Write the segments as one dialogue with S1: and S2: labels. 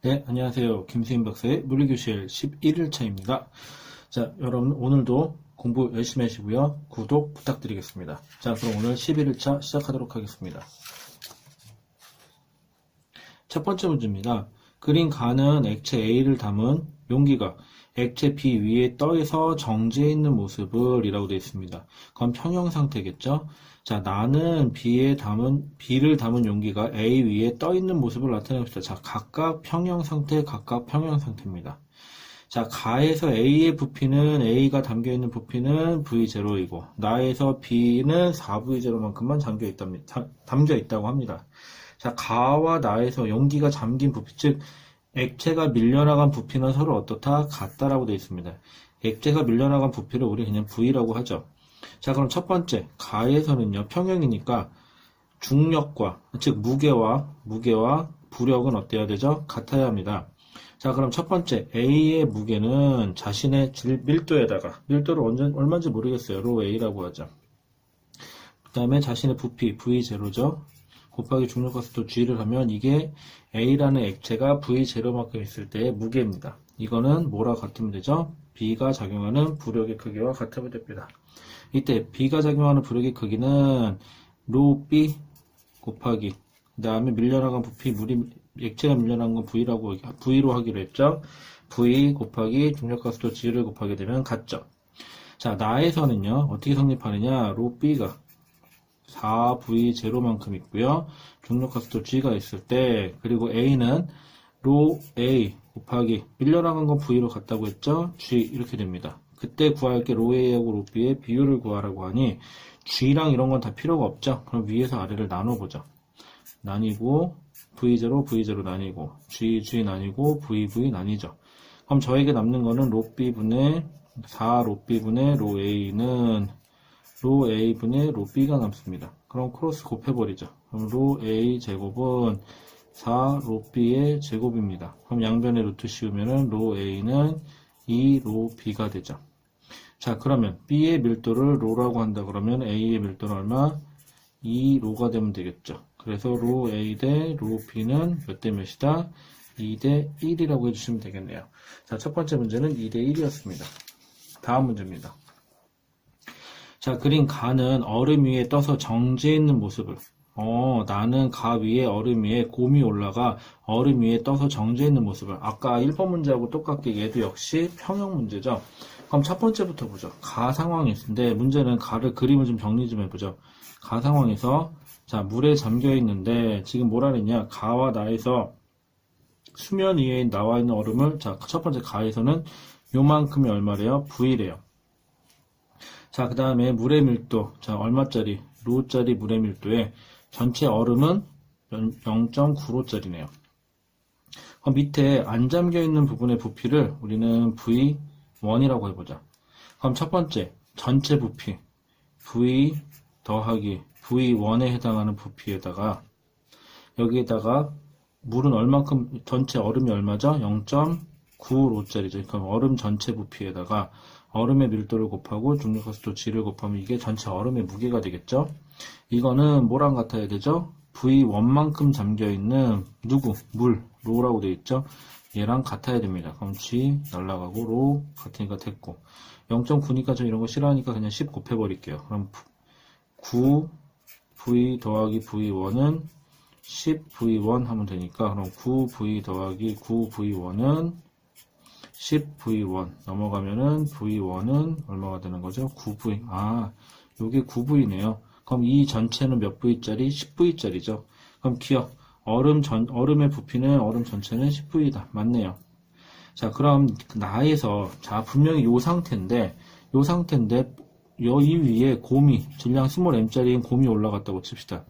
S1: 네, 안녕하세요. 김수인 박사의 물리교실 11일차입니다. 자, 여러분 오늘도 공부 열심히 하시고요. 구독 부탁드리겠습니다. 자, 그럼 오늘 11일차 시작하도록 하겠습니다. 첫 번째 문제입니다. 그린 가는 액체 A를 담은 용기가 액체 B 위에 떠서 정지해 있는 모습을 이라고 되어 있습니다. 그럼 평형 상태겠죠? 자, 나는 B를 담은 용기가 A 위에 떠 있는 모습을 나타내봅시다. 자, 각각 평형 상태, 각각 평형 상태입니다. 자, 가에서 A의 부피는 A가 담겨있는 부피는 V0이고 나에서 B는 4V0만큼만 담겨 있다고 합니다. 자, 가와 나에서 용기가 잠긴 부피, 즉 액체가 밀려나간 부피는 서로 어떻다? 같다라고 되어 있습니다. 액체가 밀려나간 부피를 우리 그냥 V라고 하죠. 자, 그럼 첫 번째, 가에서는요, 평형이니까 중력과, 즉 무게와 부력은 어때야 되죠? 같아야 합니다. 자, 그럼 첫 번째, A의 무게는 자신의 밀도를 얼마인지 모르겠어요. 로 A라고 하죠. 그 다음에 자신의 부피, V0죠. 곱하기 중력가속도 G를 하면 이게 A라는 액체가 V0만큼 있을 때의 무게입니다. 이거는 뭐랑 같으면 되죠? B가 작용하는 부력의 크기와 같으면 됩니다. 이때 B가 작용하는 부력의 크기는 로 B 곱하기 그 다음에 밀려나간 부피, 액체가 밀려나간 건 V로 하기로 했죠? V 곱하기 중력가속도 G를 곱하게 되면 같죠? 자, 나에서는요, 어떻게 성립하느냐? 로 B가 4V0만큼 있고요. 중력가속도 G가 있을 때, 그리고 A는 로 A 곱하기 밀려나간 건 V로 같다고 했죠? G 이렇게 됩니다. 그때 구할 게 로 A하고 로 B의 비율을 구하라고 하니 G랑 이런 건 다 필요가 없죠? 그럼 위에서 아래를 나눠보죠. 나뉘고 V0 나뉘고 G 나뉘고 VV 나뉘죠. 그럼 저에게 남는 거는 로 B분의 4로 B분의 로 A는 로 A분의 로 B가 남습니다. 그럼 크로스 곱해버리죠. 그럼 로 A 제곱은 4 로 B의 제곱입니다. 그럼 양변에 루트 씌우면은 로 A는 2 로 B가 되죠. 자, 그러면 B의 밀도를 로라고 한다 그러면 A의 밀도는 얼마? 2 로가 되면 되겠죠. 그래서 로 A 대 로 B는 몇 대 몇이다? 2 대 1이라고 해주시면 되겠네요. 자, 첫 번째 문제는 2 대 1이었습니다. 다음 문제입니다. 자, 그린 가는 얼음 위에 떠서 정지해 있는 모습을 나는 가 위에 얼음 위에 곰이 올라가 얼음 위에 떠서 정지해 있는 모습을 아까 1번 문제하고 똑같게 얘도 역시 평형 문제죠. 그럼 첫 번째부터 보죠. 가 상황이 있는데 문제는 가를 그림을 좀 정리 좀 해보죠. 가 상황에서 자, 물에 잠겨 있는데 지금 뭐라 그랬냐? 가와 나에서 수면 위에 나와 있는 얼음을 자, 첫 번째 가에서는 요만큼이 얼마래요? V래요. 자, 그 다음에 물의 밀도. 자, 얼마짜리? 로짜리 물의 밀도에 전체 얼음은 0.95짜리네요. 그럼 밑에 안 잠겨 있는 부분의 부피를 우리는 V1이라고 해보자. 그럼 첫 번째, 전체 부피. V 더하기 V1에 해당하는 부피에다가 여기에다가 물은 얼만큼, 전체 얼음이 얼마죠? 0.95로짜리죠. 그럼 얼음 전체 부피에다가 얼음의 밀도를 곱하고 중력가속도 G를 곱하면 이게 전체 얼음의 무게가 되겠죠? 이거는 뭐랑 같아야 되죠? V1만큼 잠겨있는 물, 로라고 되어 있죠? 얘랑 같아야 됩니다. 그럼 G 날라가고 로 같으니까 됐고 0.9니까 저 이런 거 싫어하니까 그냥 10 곱해버릴게요. 그럼 9V 더하기 V1은 10V1 하면 되니까 그럼 9V 더하기 9V1은 10V1 넘어가면은 V1은 얼마가 되는 거죠? 9V. 요게 9V네요. 그럼 이 전체는 몇 V짜리? 10V짜리죠. 그럼 기억. 얼음의 부피는 얼음 전체는 10V다. 맞네요. 자, 그럼 나에서 자, 분명히 요 상태인데 이 위에 곰이 질량 스몰 m짜리인 곰이 올라갔다고 칩시다.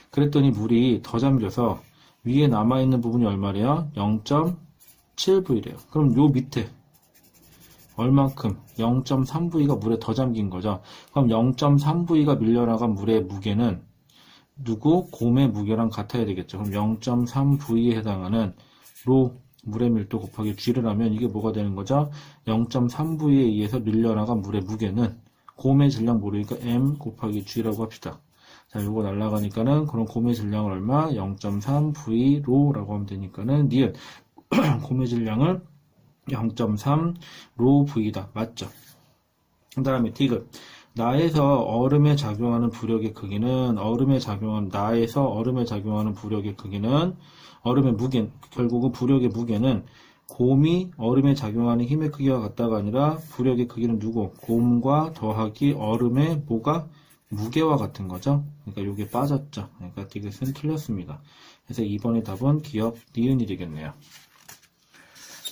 S1: 그랬더니 물이 더 잠겨서 위에 남아있는 부분이 얼마래요? 0.7V래요. 그럼 요 밑에 얼만큼? 0.3V가 물에 더 잠긴 거죠. 그럼 0.3V가 밀려나간 물의 무게는 곰의 무게랑 같아야 되겠죠. 그럼 0.3V에 해당하는 로 물의 밀도 곱하기 G를 하면 이게 뭐가 되는 거죠? 0.3V에 의해서 밀려나간 물의 무게는 곰의 질량 모르니까 M 곱하기 G라고 합시다. 자, 요거 날라가니까는 그럼 곰의 질량은 얼마? 0.3V로라고 하면 되니까는 니은 고무질량을 0.3 로 V다. 맞죠? 그 다음에 디귿. 나에서 얼음에 작용하는 부력의 크기는 나에서 얼음에 작용하는 부력의 크기는 얼음의 무게, 결국은 부력의 무게는 곰이 얼음에 작용하는 힘의 크기와 같다가 아니라 부력의 크기는 누구? 곰과 더하기 얼음의 뭐가? 무게와 같은 거죠. 그러니까 이게 빠졌죠. 그러니까 디귿은 틀렸습니다. 그래서 2번의 답은 기역 니은이 되겠네요.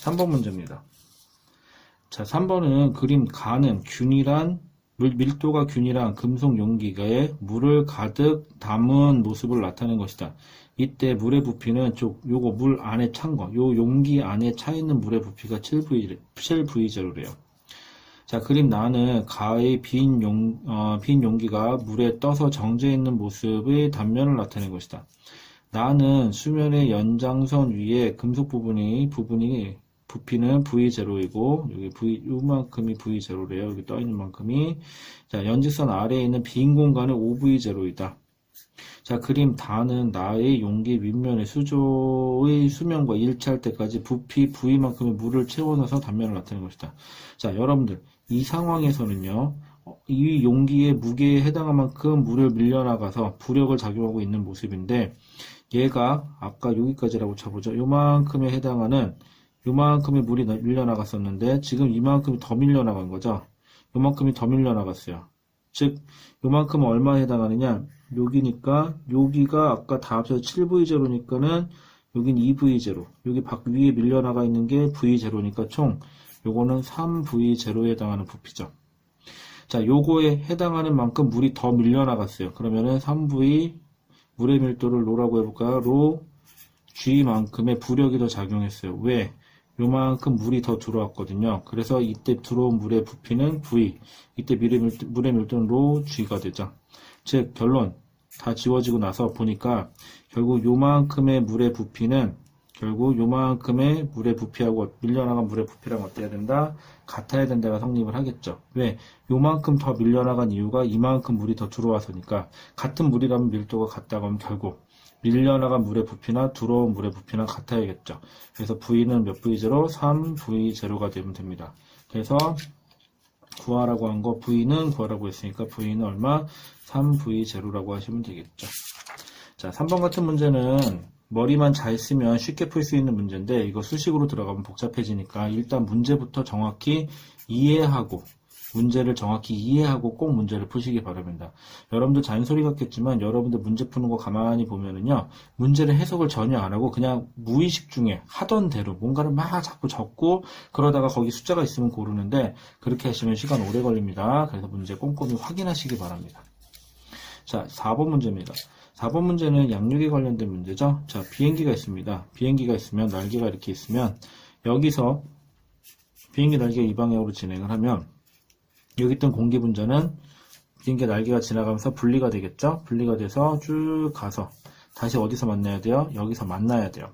S1: 3번 문제입니다. 자, 3번은 그림 가는 균일한 밀도가 균일한 금속 용기에 물을 가득 담은 모습을 나타낸 것이다. 이때 물의 부피는 요거 물 안에 찬 거, 요 용기 안에 차 있는 물의 부피가 7V0래요. 자, 그림 나는 가의 빈 용기가 물에 떠서 정지해 있는 모습의 단면을 나타낸 것이다. 나는 수면의 연장선 위에 금속 부분이 부피는 V0이고, 여기 요만큼이 V0래요. 여기 떠있는 만큼이. 자, 연직선 아래에 있는 빈 공간은 5V0이다. 자, 그림 다는 나의 용기 윗면의 수조의 수면과 일치할 때까지 부피 V만큼의 물을 채워넣어서 단면을 나타낸 것이다. 자, 여러분들, 이 상황에서는요, 이 용기의 무게에 해당한 만큼 물을 밀려나가서 부력을 작용하고 있는 모습인데, 얘가 아까 여기까지라고 쳐보죠. 요만큼에 해당하는 요만큼의 물이 밀려나갔었는데 지금 이만큼이 더 밀려나간 거죠. 요만큼이 더 밀려나갔어요. 즉 요만큼은 얼마에 해당하느냐, 여기니까 여기가 아까 다 합쳐서 7V0니까는 여긴 2V0, 여기 위에 밀려나가 있는 게 V0니까 총 요거는 3V0에 해당하는 부피죠. 자, 요거에 해당하는 만큼 물이 더 밀려나갔어요. 그러면은 3V 물의 밀도를 로라고 해볼까요? 로 G만큼의 부력이 더 작용했어요. 왜? 요만큼 물이 더 들어왔거든요. 그래서 이때 들어온 물의 부피는 V, 이때 물의 밀도는 로 G가 되죠. 즉 결론 다 지워지고 나서 보니까 결국 요만큼의 물의 부피는 요만큼의 물의 부피하고 밀려나간 물의 부피랑 어때야 된다? 같아야 된다가 성립을 하겠죠. 왜? 요만큼 더 밀려나간 이유가 이만큼 물이 더 들어와서니까. 같은 물이라면 밀도가 같다고 하면 결국 밀려나간 물의 부피나 들어온 물의 부피나 같아야겠죠. 그래서 V는 몇 V0? 3V0가 되면 됩니다. 그래서 구하라고 한 거 V는 구하라고 했으니까 V는 얼마? 3V0라고 하시면 되겠죠. 자, 3번 같은 문제는 머리만 잘 쓰면 쉽게 풀 수 있는 문제인데 이거 수식으로 들어가면 복잡해지니까 일단 문제부터 정확히 이해하고 문제를 정확히 이해하고 꼭 문제를 푸시기 바랍니다. 여러분들 잔소리 같겠지만 여러분들 문제 푸는 거 가만히 보면은요, 문제를 해석을 전혀 안 하고 그냥 무의식 중에 하던 대로 뭔가를 막 자꾸 적고 그러다가 거기 숫자가 있으면 고르는데 그렇게 하시면 시간 오래 걸립니다. 그래서 문제 꼼꼼히 확인하시기 바랍니다. 자, 4번 문제입니다. 4번 문제는 양력에 관련된 문제죠. 자, 비행기가 있습니다. 비행기가 있으면 날개가 이렇게 있으면 여기서 비행기 날개가 이 방향으로 진행을 하면 여기 있던 공기 분자는 비행기 날개가 지나가면서 분리가 되겠죠. 분리가 돼서 쭉 가서 다시 어디서 만나야 돼요? 여기서 만나야 돼요.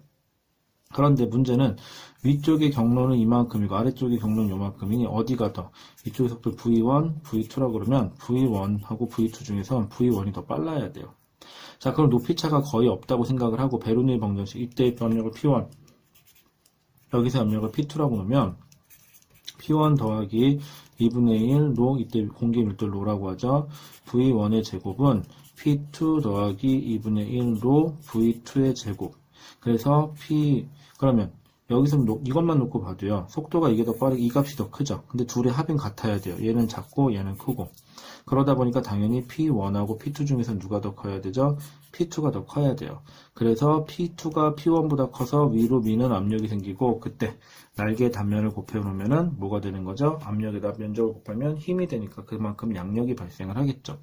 S1: 그런데 문제는 위쪽의 경로는 이만큼이고 아래쪽의 경로는 이만큼이니 어디가 더? 이쪽의 속도 V1, V2라고 그러면 V1하고 V2 중에선 V1이 더 빨라야 돼요. 자, 그럼 높이차가 거의 없다고 생각을 하고 베르누이 방정식 이때의 압력을 P1, 여기서 압력을 P2라고 놓으면 P1 더하기 2분의 1 로, 이때 공기 밀도 로라고 하죠. V1의 제곱은 P2 더하기 2분의 1 로 V2의 제곱. 그래서 그러면 여기서 이것만 놓고 봐도요, 속도가 이게 더 빠르게 이 값이 더 크죠. 근데 둘의 합은 같아야 돼요. 얘는 작고 얘는 크고. 그러다 보니까 당연히 P1하고 P2 중에서 누가 더 커야 되죠? P2가 더 커야 돼요. 그래서 P2가 P1보다 커서 위로 미는 압력이 생기고, 그때 날개 단면을 곱해놓으면은 뭐가 되는 거죠? 압력에다 면적을 곱하면 힘이 되니까 그만큼 양력이 발생을 하겠죠.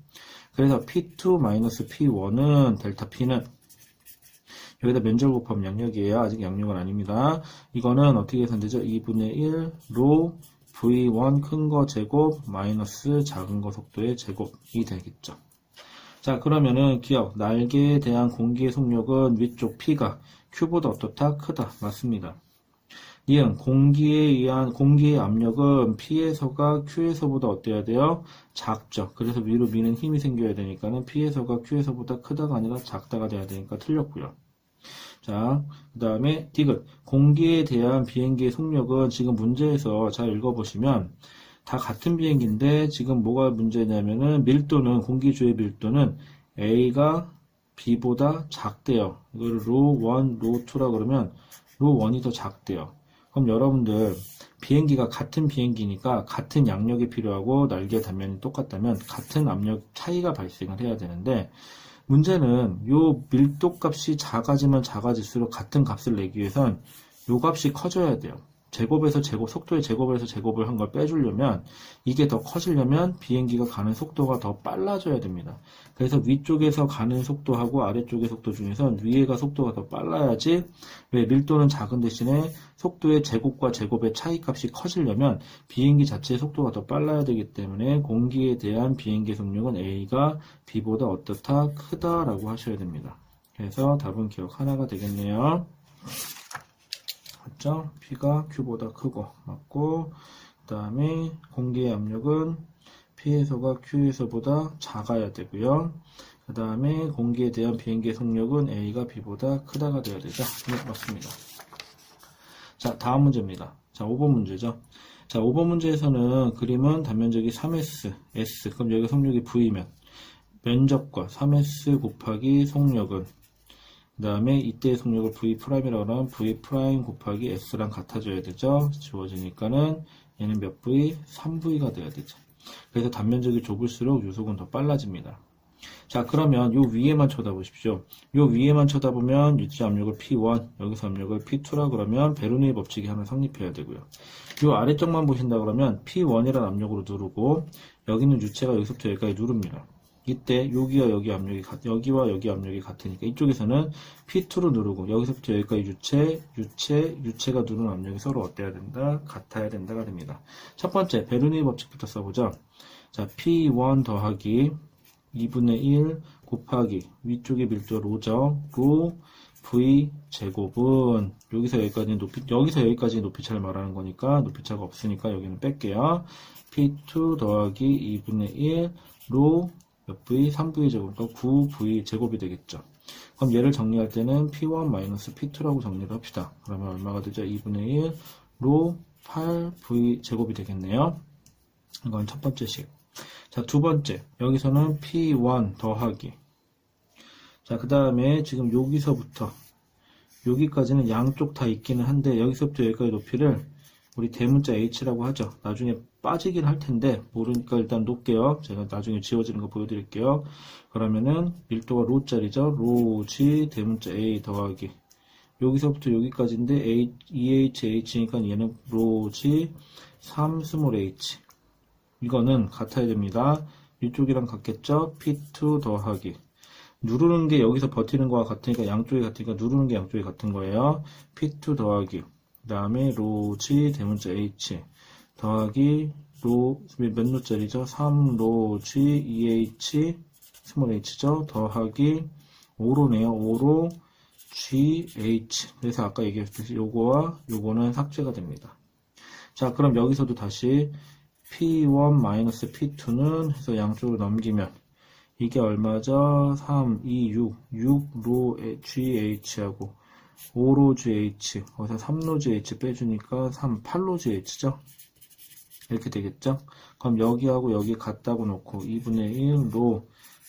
S1: 그래서 P2-P1은 델타 P는 여기다 면적을 곱하면 양력이에요. 아직 양력은 아닙니다. 이거는 어떻게 계산되죠? 2분의 1 로 V1 큰 거 제곱 마이너스 작은 거 속도의 제곱이 되겠죠. 자, 그러면은 기억, 날개에 대한 공기의 속력은 위쪽 P가 Q보다 어떻다? 크다. 맞습니다. 니은, 공기의 압력은 P에서가 Q에서보다 어때야 돼요? 작죠. 그래서 위로 미는 힘이 생겨야 되니까는 P에서가 Q에서보다 크다가 아니라 작다가 돼야 되니까 틀렸고요. 자, 그 다음에 디귿. 공기에 대한 비행기의 속력은 지금 문제에서 잘 읽어보시면 다 같은 비행기인데 지금 뭐가 문제냐면은 밀도는, 공기주의 밀도는 A가 B보다 작대요. 이걸 로1, 로2라 그러면 로1이 더 작대요. 그럼 여러분들 비행기가 같은 비행기니까 같은 양력이 필요하고 날개 단면이 똑같다면 같은 압력 차이가 발생을 해야 되는데 문제는 요 밀도 값이 작아지면 작아질수록 같은 값을 내기 위해선 요 값이 커져야 돼요. 제곱에서 제곱, 속도의 제곱에서 제곱을 한 걸 빼주려면 이게 더 커지려면 비행기가 가는 속도가 더 빨라져야 됩니다. 그래서 위쪽에서 가는 속도하고 아래쪽의 속도 중에선 위에가 속도가 더 빨라야지 왜 밀도는 작은 대신에 속도의 제곱과 제곱의 차이 값이 커지려면 비행기 자체의 속도가 더 빨라야 되기 때문에 공기에 대한 비행기 속력은 A가 B보다 어떻다? 크다라고 하셔야 됩니다. 그래서 답은 기억 하나가 되겠네요. 맞죠? P가 Q보다 크고 맞고 그 다음에 공기의 압력은 P에서가 Q에서보다 작아야 되고요. 그 다음에 공기에 대한 비행기의 속력은 A가 B보다 크다가 되어야 되죠. 네, 맞습니다. 자, 다음 문제입니다. 자, 5번 문제죠. 자, 5번 문제에서는 그림은 단면적이 3S, S, 그럼 여기 속력이 V면 면적과 3S 곱하기 속력은 그 다음에 이때의 속력을 V'이라고 하면 V' 곱하기 S랑 같아져야 되죠. 지워지니까는 얘는 몇 V? 3V가 돼야 되죠. 그래서 단면적이 좁을수록 요속은 더 빨라집니다. 자, 그러면 요 위에만 쳐다보십시오. 요 위에만 쳐다보면 유지 압력을 P1, 여기서 압력을 P2라 그러면 베르누이 법칙이 하나 성립해야 되고요. 요 아래쪽만 보신다 그러면 P1이라는 압력으로 누르고 여기는 유체가 여기서부터 여기까지 누릅니다. 이때 여기와 여기 압력이 여기와 여기 압력이 같으니까 이쪽에서는 P2로 누르고 여기서부터 여기까지 유체가 누르는 압력이 서로 어때야 된다? 같아야 된다가 됩니다. 첫 번째 베르누이 법칙부터 써보죠. 자, P1 더하기 2분의 1 곱하기 위쪽의 밀도 로죠. 로 V 제곱은 여기서 여기까지 높이차를 말하는 거니까 높이차가 없으니까 여기는 뺄게요. P2 더하기 2분의 1 로 몇 V? 3V의 제곱, 그러니까 9V 제곱이 되겠죠. 그럼 얘를 정리할 때는 P1 마이너스 P2라고 정리를 합시다. 그러면 얼마가 되죠? 2분의 1 로 8V 제곱이 되겠네요. 이건 첫 번째 식. 자, 두 번째. 여기서는 P1 더하기. 자, 그 다음에 지금 여기서부터 여기까지는 양쪽 다 있기는 한데 여기서부터 여기까지 높이를 우리 대문자 H라고 하죠. 나중에 빠지긴 할 텐데 모르니까 일단 놓을게요. 제가 나중에 지워지는 거 보여드릴게요. 그러면은 밀도가 로짜리죠. 로 G 대문자 A 더하기 여기서부터 여기까지인데 2HH니까 얘는 로 G 3 스몰 H 이거는 같아야 됩니다. 이쪽이랑 같겠죠. P2 더하기 누르는 게 여기서 버티는 거와 같으니까 양쪽이 같으니까 누르는 게 양쪽이 같은 거예요. P2 더하기 그 다음에 로 G 대문자 H 더하기 몇 로짜리죠? 3로 G 2H 스몰 H죠? 더하기 5로네요. 5로 GH 그래서 아까 얘기했듯이 요거와 요거는 삭제가 됩니다. 자, 그럼 여기서도 다시 P1 마이너스 P2는 해서 양쪽으로 넘기면 이게 얼마죠? 3, 2, 6로 GH하고 5로 GH, 거기서 3로 GH 빼주니까 3, 8로 GH죠? 이렇게 되겠죠? 그럼 여기하고 여기 같다고 놓고 2분의 1로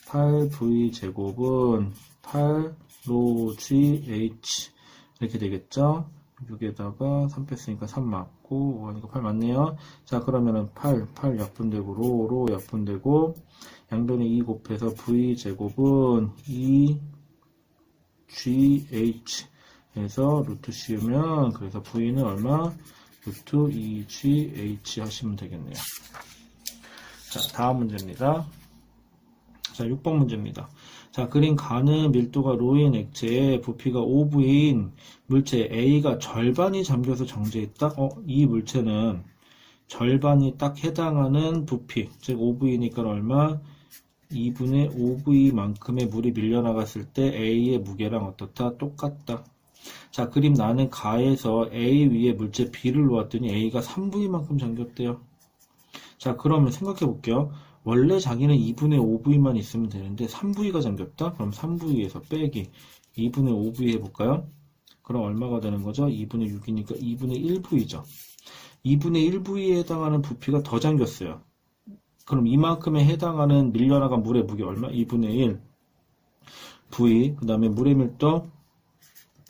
S1: 8V 제곱은 8로 GH 이렇게 되겠죠? 6에다가 3 뺐으니까 3 맞고 5하니까 8 맞네요. 자, 그러면은 8 약분되고 로 약분되고 양변에 2 곱해서 V 제곱은 2GH 해서 루트 씌우면 그래서 V는 얼마? 루트 2GH 하시면 되겠네요. 자, 다음 문제입니다. 자, 6번 문제입니다. 자, 그린 가는 밀도가 로인 액체에 부피가 5V인 물체 A가 절반이 잠겨서 정제했다? 이 물체는 절반이 딱 해당하는 부피, 즉 5V니까 얼마? 2분의 5V만큼의 물이 밀려나갔을 때 A의 무게랑 어떻다? 똑같다. 자, 그림 나는 가에서 A 위에 물체 B를 놓았더니 A가 3V만큼 잠겼대요. 자, 그러면 생각해 볼게요. 원래 자기는 2분의 5V만 있으면 되는데 3V가 잠겼다? 그럼 3V에서 빼기 2분의 5V 해볼까요? 그럼 얼마가 되는 거죠? 2분의 6이니까 2분의 1V죠. 2분의 1V에 해당하는 부피가 더 잠겼어요. 그럼 이만큼에 해당하는 밀려나간 물의 무게 얼마? 2분의 1 V, 그 다음에 물의 밀도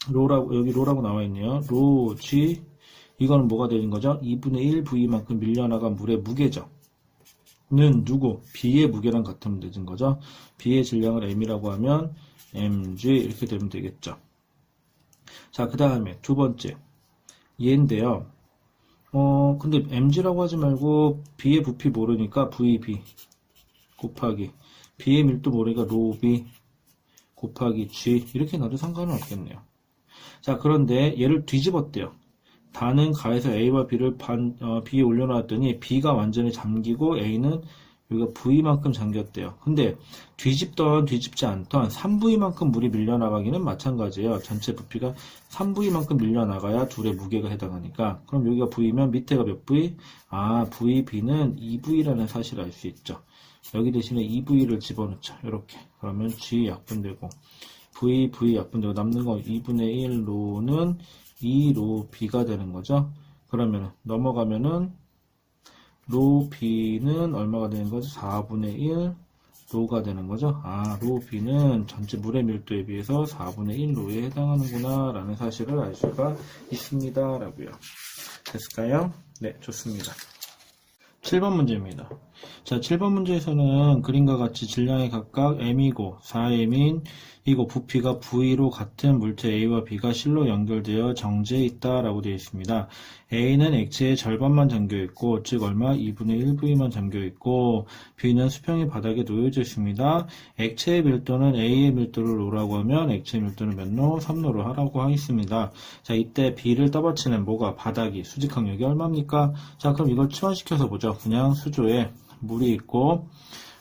S1: 로라고, 여기 로라고 나와 있네요. 로 G, 이거는 뭐가 되는 거죠? 2분의 1 V만큼 밀려나간 물의 무게죠. 는 누구? B의 무게랑 같으면 되는 거죠. B의 질량을 M이라고 하면 mg 이렇게 되면 되겠죠. 자, 그 다음에 두 번째 얘인데요. 근데 mg라고 하지 말고 B의 부피 모르니까 VB 곱하기 B의 밀도 모르니까 rho B 곱하기 G 이렇게 놔도 상관은 없겠네요. 자, 그런데 얘를 뒤집었대요. 다는 가에서 A와 B를 B에 올려놨더니 B가 완전히 잠기고 A는 여기가 V만큼 잠겼대요. 근데 뒤집던 뒤집지 않던 3V만큼 물이 밀려나가기는 마찬가지예요. 전체 부피가 3V만큼 밀려나가야 둘의 무게가 해당하니까. 그럼 여기가 V면 밑에가 몇 V? 아, VB는 2V라는 사실을 알 수 있죠. 여기 대신에 2V를 집어넣죠. 이렇게. 그러면 G 약분되고 V 약분되고 남는 거 2분의 1 로는 2로 B가 되는 거죠. 그러면 넘어가면은 로 B는 얼마가 되는 거죠? 4분의 1 로가 되는 거죠. 아, 로 B는 전체 물의 밀도에 비해서 4분의 1 로에 해당하는구나 라는 사실을 알 수가 있습니다 라고요. 됐을까요? 네, 좋습니다. 7번 문제입니다. 자, 7번 문제에서는 그림과 같이 질량이 각각 m이고 4m인 이고 부피가 V로 같은 물체 A와 B가 실로 연결되어 정지해 있다라고 되어 있습니다. A는 액체의 절반만 잠겨 있고, 즉 얼마? 2분의 1V만 잠겨 있고, B는 수평이 바닥에 놓여져 있습니다. 액체의 밀도는 A의 밀도를 로라고 하면 액체 밀도는 몇 로? 3로로 하라고 하겠습니다. 자, 이때 B를 떠받치는 뭐가? 바닥이 수직항력이 얼마입니까? 자, 그럼 이걸 치환시켜서 보죠. 그냥 수조에 물이 있고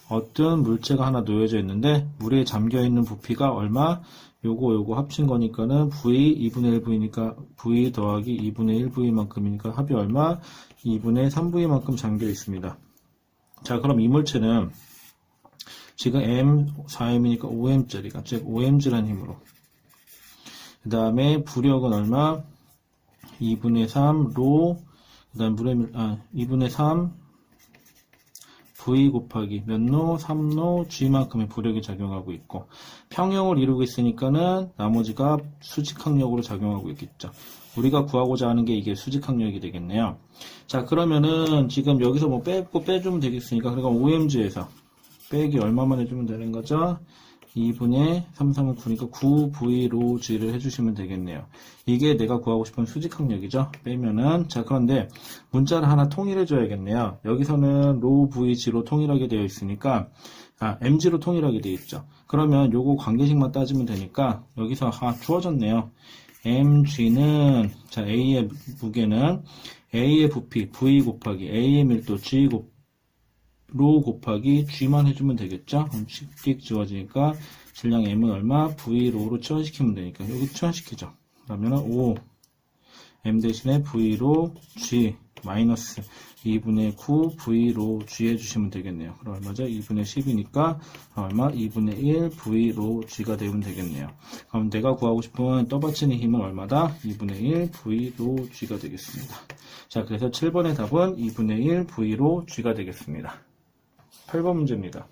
S1: 어떤 물체가 하나 놓여져 있는데 물에 잠겨있는 부피가 얼마? 요거 합친 거니까는 V 2분의 1V니까 V 더하기 2분의 1V만큼이니까 합이 얼마? 2분의 3V만큼 잠겨 있습니다. 자, 그럼 이 물체는 지금 M 4M이니까 5M짜리가 즉 5Mg라는 힘으로, 그 다음에 부력은 얼마? 2분의 3 로, 그 다음 2분의 3 V 곱하기 몇 로? 3로 G만큼의 부력이 작용하고 있고, 평형을 이루고 있으니까는 나머지가 수직항력으로 작용하고 있겠죠. 우리가 구하고자 하는 게 이게 수직항력이 되겠네요. 자, 그러면은 지금 여기서 뭐 빼주면 되겠으니까, 그러니까 5mg에서 빼기 얼마만 해주면 되는 거죠? 2분의 3, 3은 9니까 9V 로 G를 해주시면 되겠네요. 이게 내가 구하고 싶은 수직항력이죠. 빼면은. 자, 그런데 문자를 하나 통일해 줘야겠네요. 여기서는 로 V G로 통일하게 되어 있으니까, MG로 통일하게 되어 있죠. 그러면 요거 관계식만 따지면 되니까 여기서 주어졌네요. MG는, 자, A의 무게는 A의 부피 V 곱하기 A의 밀도 G 로 곱하기 G만 해주면 되겠죠? 그럼 쉽게 지워지니까 질량 M은 얼마? V 로로 치환시키면 되니까 여기 치환시키죠. 그러면 5 M 대신에 V 로 G 마이너스 2분의 9 V 로 G 해주시면 되겠네요. 그럼 얼마죠? 2분의 10이니까 얼마? 2분의 1 V 로 G가 되면 되겠네요. 그럼 내가 구하고 싶은 떠받치는 힘은 얼마다? 2분의 1 V 로 G가 되겠습니다. 자, 그래서 7번의 답은 2분의 1 V 로 G가 되겠습니다. 8번 문제입니다.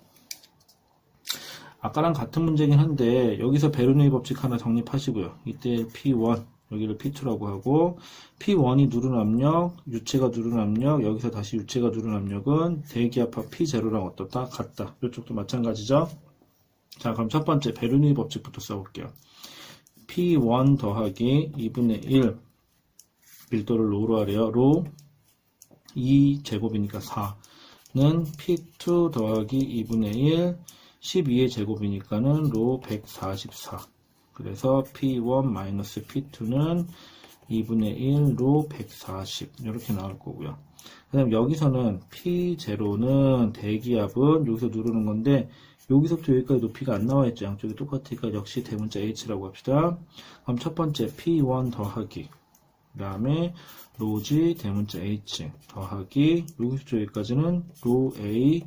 S1: 아까랑 같은 문제긴 한데 여기서 베르누이 법칙 하나 정립하시고요. 이때 P1 여기를 P2라고 하고, P1이 누른 압력, 유체가 누른 압력, 여기서 다시 유체가 누른 압력은 대기압합 P0랑 어떻다? 같다. 이쪽도 마찬가지죠. 자, 그럼 첫 번째 베르누이 법칙부터 써볼게요. P1 더하기 2분의 1 밀도를 로로 하래요. 로 2제곱이니까 4 는 P2 더하기 2분의 1 12의 제곱이니까는 로 144. 그래서 P1 마이너스 P2는 2분의 1 로 140 이렇게 나올 거고요. 그 다음 여기서는 P0는 대기압은 여기서 누르는 건데 여기서부터 여기까지 높이가 안 나와 있죠. 양쪽이 똑같으니까 역시 대문자 H라고 합시다. 그럼 첫 번째 P1 더하기, 그 다음에 로지 대문자 H 더하기 여기서 여기까지는 로 A,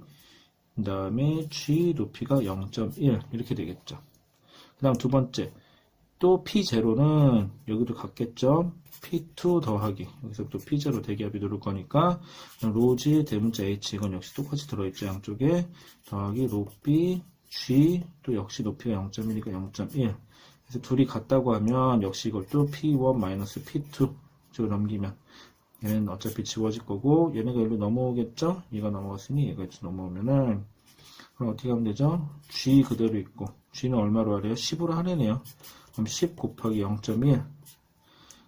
S1: 그 다음에 G 높이가 0.1 이렇게 되겠죠. 그 다음 두 번째 또 P0는 여기도 같겠죠. P2 더하기 여기서 또 P0 대기압이 누를 거니까 로지 대문자 H 이건 역시 똑같이 들어있죠. 양쪽에 더하기 로B G 또 역시 높이가 0.1이니까 0.1 그래서 둘이 같다고 하면 역시 이걸 또 P1 마이너스 P2 쪽으로 넘기면 얘는 어차피 지워질 거고 얘네가 일로 넘어오겠죠. 얘가 넘어갔으니 얘가 이렇게 넘어오면은 그럼 어떻게 하면 되죠? G 그대로 있고 G는 얼마로 하래요? 10으로 하래네요. 그럼 10 곱하기 0.1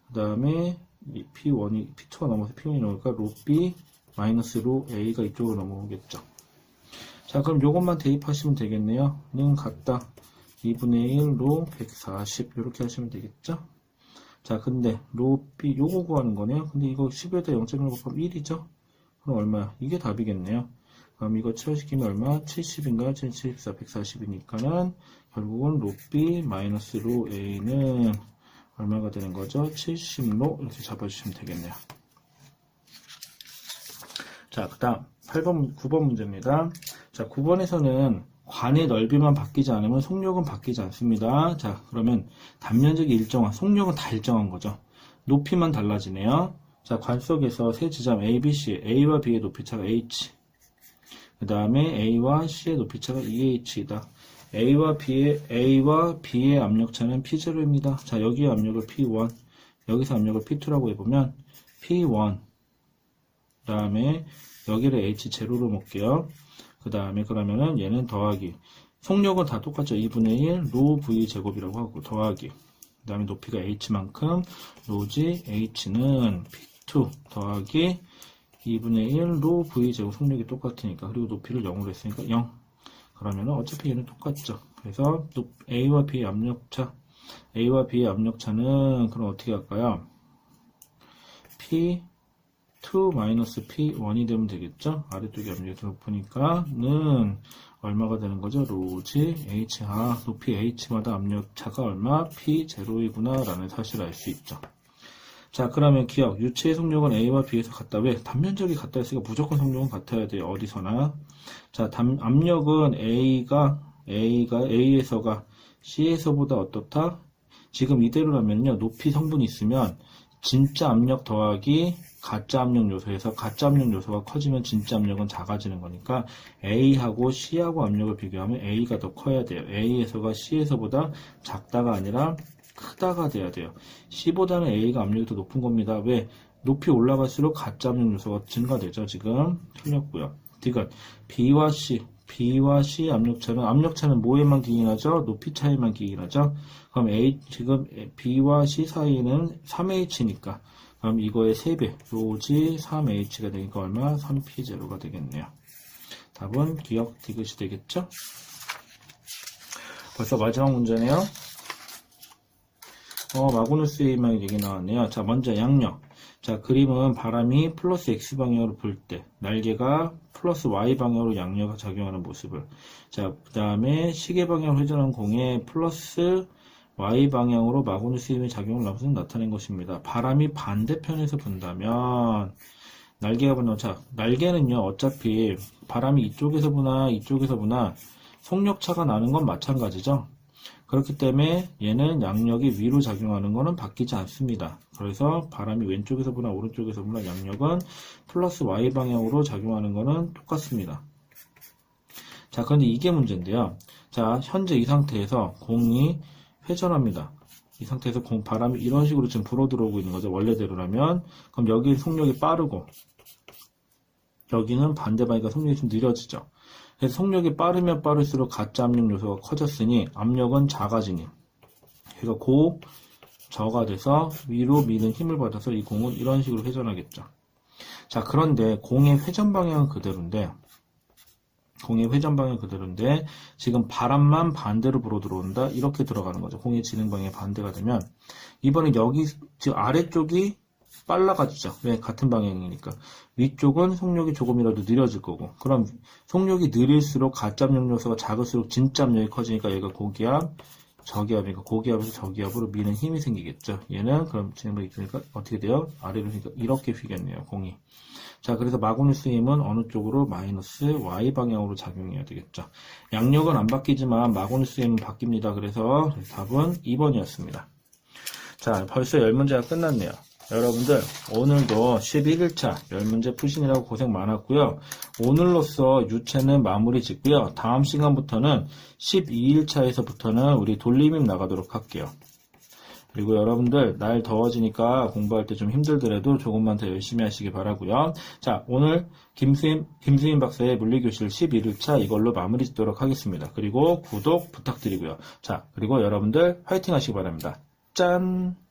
S1: 그 다음에 P2가 넘어서 P1이 넘으니까 로 B 마이너스 로 A가 이쪽으로 넘어오겠죠. 자 그럼 요것만 대입하시면 되겠네요. 는 같다 2분의 1 로 140 이렇게 하시면 되겠죠. 자 근데 로 B 요거 구하는 거네요. 근데 이거 10에다 0.1 곱하면 1이죠. 그럼 얼마야? 이게 답이겠네요. 그럼 이거 치워시키면 얼마? 70인가요? 74, 140이니까는 결국은 로 B 마이너스 로 A는 얼마가 되는 거죠? 70로 이렇게 잡아주시면 되겠네요. 자, 그 다음 9번 문제입니다. 자, 9번에서는 관의 넓이만 바뀌지 않으면 속력은 바뀌지 않습니다. 자, 그러면 단면적이 일정한, 속력은 다 일정한 거죠. 높이만 달라지네요. 자, 관 속에서 세 지점 A, B, C, A와 B의 높이차가 H, 그 다음에 A와 C의 높이차가 EH이다. A와 B의 압력차는 P0입니다. 자, 여기의 압력을 P1, 여기서 압력을 P2라고 해보면 P1, 그 다음에 여기를 H0로 놓을게요. 그 다음에 그러면은 얘는 더하기. 속력은 다 똑같죠. 2분의 1 로 V 제곱이라고 하고 더하기. 그 다음에 높이가 H만큼 로지 H는 P2 더하기 2분의 1 로 V 제곱 속력이 똑같으니까 그리고 높이를 0으로 했으니까 0. 그러면은 어차피 얘는 똑같죠. 그래서 A와 B의 압력차는 그럼 어떻게 할까요? P2 마이너스 P1이 되면 되겠죠? 아래쪽에 압력이 더 높으니까는 얼마가 되는 거죠? 로지 H, 높이 H마다 압력차가 얼마? P0이구나 라는 사실을 알 수 있죠. 자, 그러면 기억, 유체의 속력은 A와 B에서 같다. 왜? 단면적이 같다 했으니까 무조건 속력은 같아야 돼요. 어디서나. 자, 압력은 A에서가 C에서보다 어떻다? 지금 이대로라면요, 높이 성분이 있으면 진짜 압력 더하기 가짜 압력 요소에서 가짜 압력 요소가 커지면 진짜 압력은 작아지는 거니까 A하고 C하고 압력을 비교하면 A가 더 커야 돼요. A에서가 C에서보다 작다가 아니라 크다가 돼야 돼요. C보다는 A가 압력이 더 높은 겁니다. 왜? 높이 올라갈수록 가짜 압력 요소가 증가되죠. 지금 틀렸고요. 디귿 B와 C 압력차는 뭐에만 기인하죠? 높이 차이만 기인하죠. 그럼 지금 B와 C 사이는 3H니까 그럼 이거의 3배 로지 3H가 되니까 얼마? 3P0가 되겠네요. 답은 기억 디귿이 되겠죠? 벌써 마지막 문제네요. 마그누스의 얘기 나왔네요. 자, 먼저 양력. 자, 그림은 바람이 플러스 X방향으로 불 때, 날개가 플러스 Y방향으로 양력이 작용하는 모습을. 자, 그 다음에 시계방향으로 회전하는 공에 플러스 Y방향으로 마그누스의 힘의 작용을 나타낸 것입니다. 바람이 반대편에서 분다면, 날개가 분다면, 자, 날개는요, 어차피 바람이 이쪽에서 부나 이쪽에서 부나 속력차가 나는 건 마찬가지죠. 그렇기 때문에 얘는 양력이 위로 작용하는 것은 바뀌지 않습니다. 그래서 바람이 왼쪽에서 부나 오른쪽에서 부나 양력은 플러스 Y방향으로 작용하는 것은 똑같습니다. 자, 그런데 이게 문제인데요. 자, 현재 이 상태에서 공이 회전합니다. 이 상태에서 바람이 이런 식으로 지금 불어 들어오고 있는 거죠. 원래대로라면. 그럼 여기 속력이 빠르고 여기는 반대방이니까 속력이 좀 느려지죠. 그래서 속력이 빠르면 빠를수록 가짜 압력 요소가 커졌으니 압력은 작아지니 그래서 저가 돼서 위로 미는 힘을 받아서 이 공은 이런 식으로 회전하겠죠. 자, 그런데 공의 회전 방향은 그대로인데 지금 바람만 반대로 불어 들어온다 이렇게 들어가는 거죠. 공의 진행 방향이 반대가 되면 이번에 여기 지금 아래쪽이 빨라가지죠. 왜? 같은 방향이니까. 위쪽은 속력이 조금이라도 느려질 거고. 그럼 속력이 느릴수록 가짜 압력 요소가 작을수록 진짜 압력이 커지니까 얘가 고기압 저기압이니까 고기압에서 저기압으로 미는 힘이 생기겠죠. 얘는 그럼 진행력 있으니까 어떻게 돼요? 아래로 그러니까 이렇게 휘겠네요. 공이. 자, 그래서 마그누스 힘은 어느 쪽으로? 마이너스 y 방향으로 작용해야 되겠죠. 양력은 안 바뀌지만 마그누스 힘은 바뀝니다. 그래서 답은 2번이었습니다. 자, 벌써 10문제가 끝났네요. 여러분들 오늘도 11일차 10문제 푸시느라고 고생 많았고요. 오늘로써 유체는 마무리 짓고요. 다음 시간부터는 12일차에서부터는 우리 돌림임 나가도록 할게요. 그리고 여러분들 날 더워지니까 공부할 때 좀 힘들더라도 조금만 더 열심히 하시기 바라고요. 자, 오늘 김수임 박사의 물리교실 11일차 이걸로 마무리 짓도록 하겠습니다. 그리고 구독 부탁드리고요. 자, 그리고 여러분들 화이팅 하시기 바랍니다. 짠!